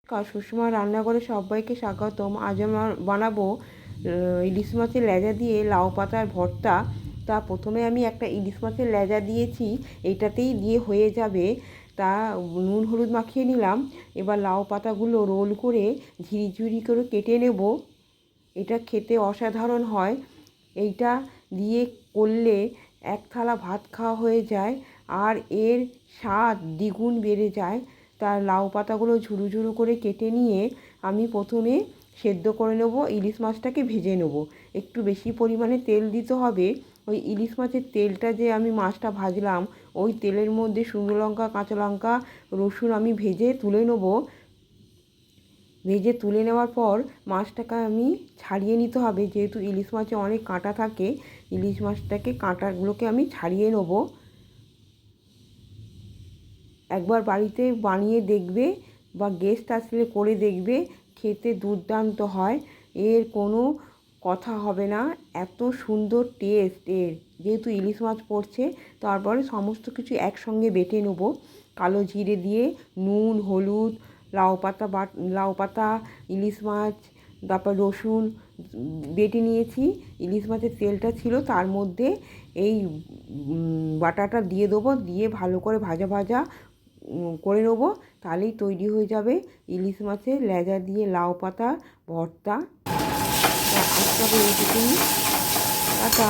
সুষমা রান্নাঘরে সবাইকে স্বাগতম। আজ আমরা বানাবো ইলিশ মাছের লেজা দিয়ে লাউ পাতার ভর্তা। তা প্রথমে আমি একটা ইলিশ মাছের লেজা দিয়েছি, এইটাতেই দিয়ে হয়ে যাবে। তা নুন হলুদ মাখিয়ে নিলাম। এবার লাউ পাতাগুলো রোল করে ঝিরিঝিরি করে কেটে নেব। এটা খেতে অসাধারণ হয়। এইটা দিয়ে করলে এক থালা ভাত খাওয়া হয়ে যায়, আর এর স্বাদ দ্বিগুণ বেড়ে যায়। তার লাউ পাতাগুলো ঝুরু ঝুরু করে কেটে নিয়ে আমি প্রথমে সেদ্ধ করে নেব, ইলিশ মাছটাকে ভেজে নেব। একটু বেশি পরিমাণে তেল দিতে হবে। ওই ইলিশ মাছের তেলটা যে আমি মাছটা ভাজলাম, ওই তেলের মধ্যে শুকনো লঙ্কা, কাঁচা লঙ্কা, রসুন আমি ভেজে তুলে নেব। ভেজে তুলে নেওয়ার পর মাছটাকে আমি ছাড়িয়ে নিতে হবে, যেহেতু ইলিশ মাছে অনেক কাঁটা থাকে। ইলিশ মাছটাকে কাঁটাগুলোকে আমি ছাড়িয়ে নেব। একবার বাড়িতে বানিয়ে দেখবে বা গেস্ট আসলে করে দেখবে, খেতে দুর্দান্ত হয়। এর কোনো কথা হবে না, এত সুন্দর টেস্ট এর। যেহেতু ইলিশ মাছ পড়ছে, তারপরে সমস্ত কিছু একসঙ্গে বেটে নেব। কালো জিরে দিয়ে নুন, হলুদ, লাউ পাতা, ইলিশ মাছ, তারপর রসুন বেটে নিয়েছি। ইলিশ মাছের তেলটা ছিল, তার মধ্যে এই বাটাটা দিয়ে দেবো, দিয়ে ভালো করে ভাজা ভাজা করে নেব। তাহলেই তৈরি হয়ে যাবে ইলিশ মাছের লেজা দিয়ে লাউ পাতা ভর্তা। আজকে এইটুকুই, টাটা।